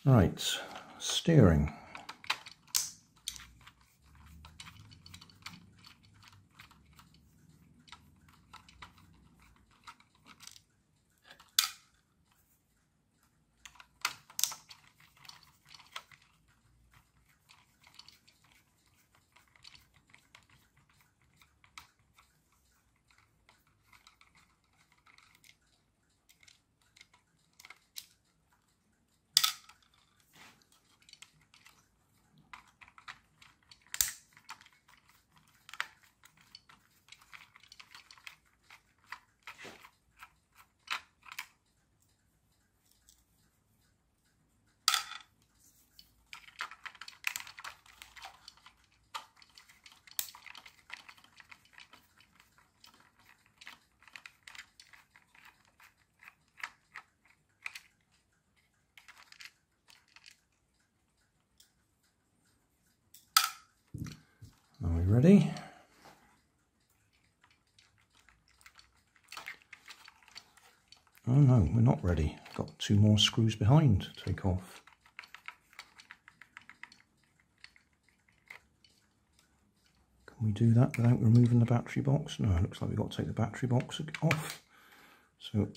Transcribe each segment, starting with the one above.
Right, steering. Are we ready? Oh no, we're not ready. Got 2 more screws behind to take off. Can we do that without removing the battery box? No, it looks like we've got to take the battery box off. So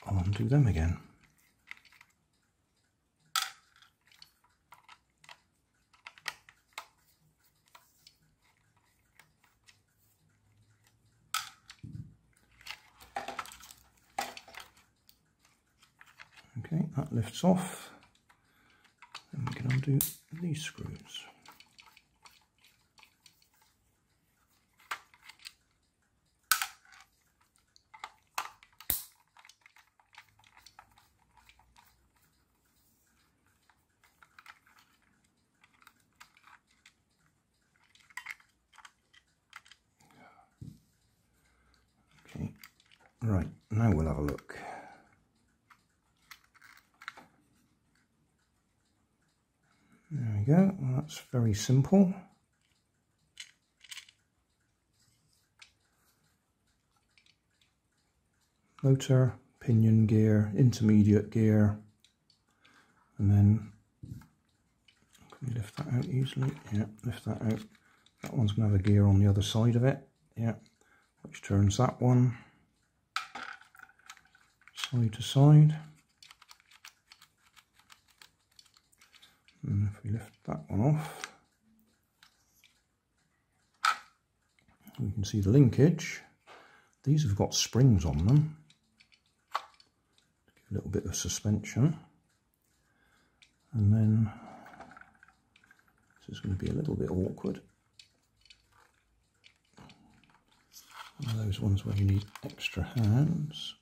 I'll undo them again. Okay, that lifts off. And we can undo these screws. Okay, right, now we'll have a look. There we go, well, that's very simple. Motor, pinion gear, intermediate gear, and then, can we lift that out easily? Yeah, lift that out. That one's going to have a gear on the other side of it, yeah, which turns that one side to side. And if we lift that one off, we can see the linkage. These have got springs on them to give a little bit of suspension. And then this is going to be a little bit awkward. One of those ones where you need extra hands.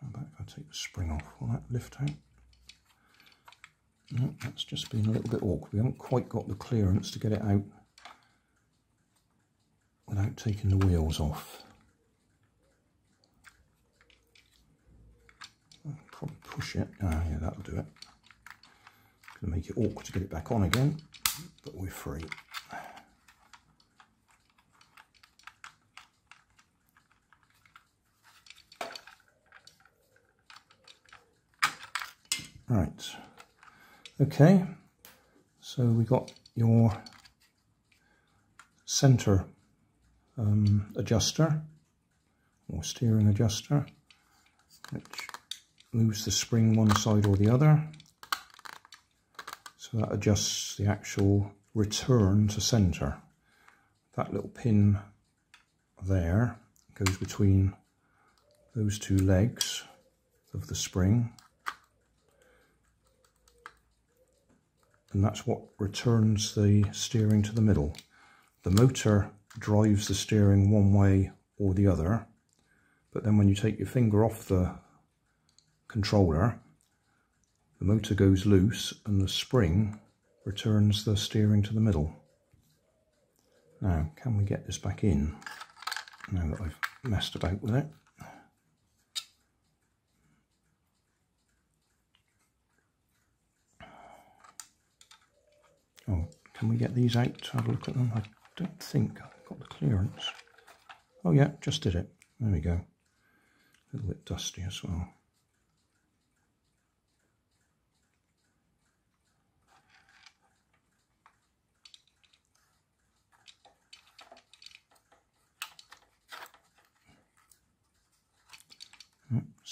How about if I take the spring off? Will that lift out? No, that's just been a little bit awkward. We haven't quite got the clearance to get it out without taking the wheels off. I'll probably push it. Ah, yeah, that'll do it. Going to make it awkward to get it back on again, but we're free. Right. Okay, so we got your centre adjuster or steering adjuster, which moves the spring one side or the other. So that adjusts the actual return to centre. That little pin there goes between those 2 legs of the spring. And that's what returns the steering to the middle. The motor drives the steering one way or the other, but then when you take your finger off the controller, the motor goes loose and the spring returns the steering to the middle. Now, can we get this back in now that I've messed about with it? Oh, can we get these out to have a look at them? I don't think I've got the clearance. Oh yeah, just did it. There we go. A little bit dusty as well.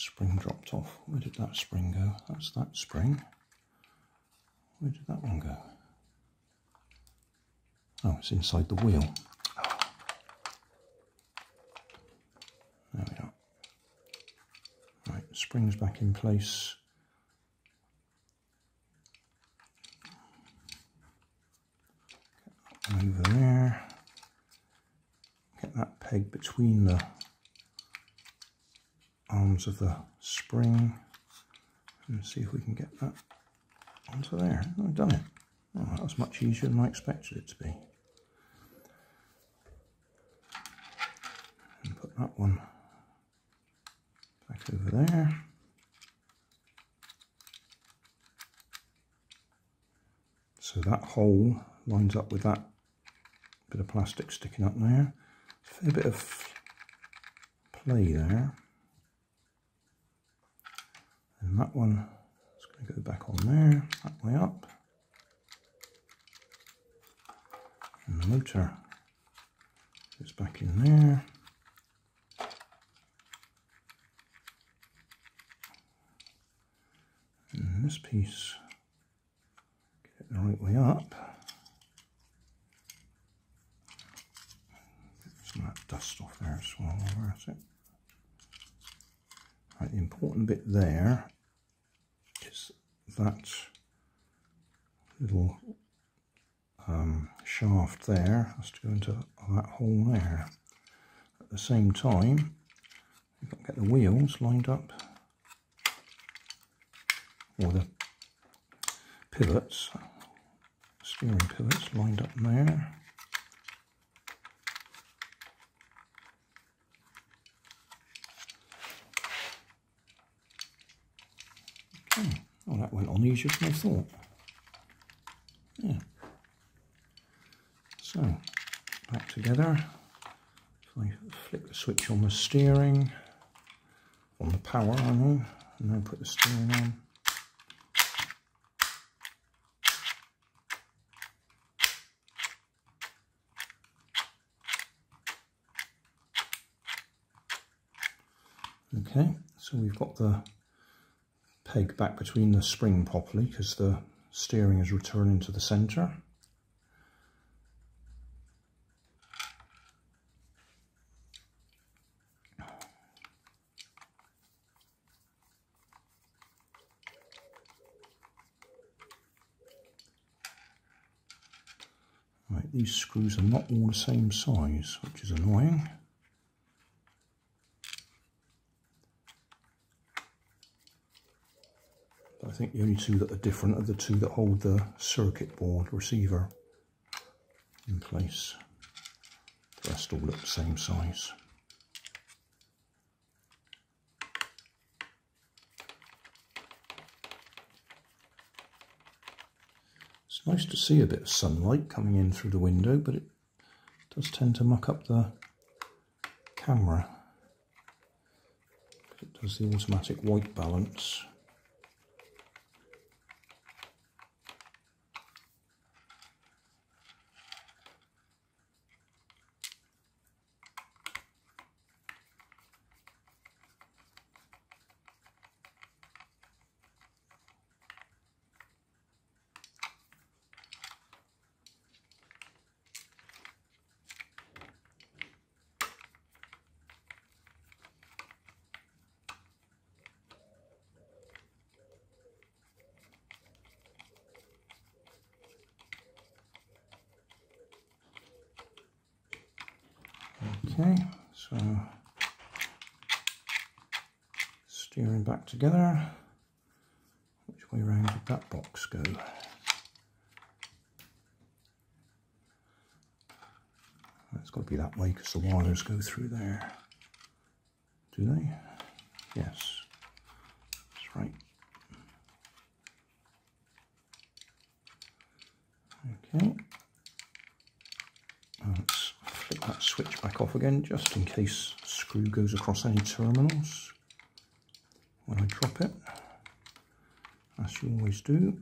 Spring dropped off. Where did that spring go? That's that spring. Where did that one go? Oh, it's inside the wheel. There we are. Right, spring's back in place. Get over there. Get that peg between the arms of the spring and see if we can get that onto there. I've done it. Oh, that was much easier than I expected it to be. And put that one back over there. So that hole lines up with that bit of plastic sticking up there. A fair bit of play there. And that one is going to go back on there, that way up. And the motor goes back in there. And this piece, get it the right way up. Get some of that dust off there as well, that's it. Right, the important bit there is that little shaft there has to go into that hole there. At the same time, you've got to get the wheels lined up, or the pivots, steering pivots lined up there. Okay, well that went on easier than I thought. Yeah. So, back together. If I flick the switch on the steering, on the power I mean, and then put the steering on. Okay, so we've got the peg back between the spring properly because the steering is returning to the centre. Right, these screws are not all the same size, which is annoying. I think the only two that are different are the two that hold the circuit board receiver in place. The rest all look the same size. It's nice to see a bit of sunlight coming in through the window, but it does tend to muck up the camera. It does the automatic white balance. Okay, so steering back together. Which way round did that box go? It's got to be that way because the wires go through there. Do they? Yes, that's right. Okay. Let's flip that switch back off again just in case the screw goes across any terminals when I drop it, as you always do.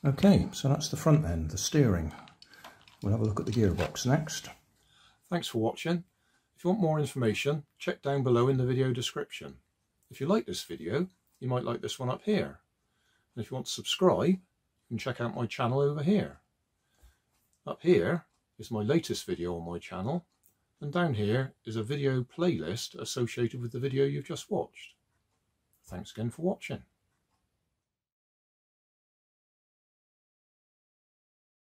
Okay, so that's the front end, the steering. We'll have a look at the gearbox next. Thanks for watching. If you want more information, check down below in the video description. If you like this video, you might like this one up here. And if you want to subscribe, you can check out my channel over here. Up here is my latest video on my channel, and down here is a video playlist associated with the video you've just watched. Thanks again for watching.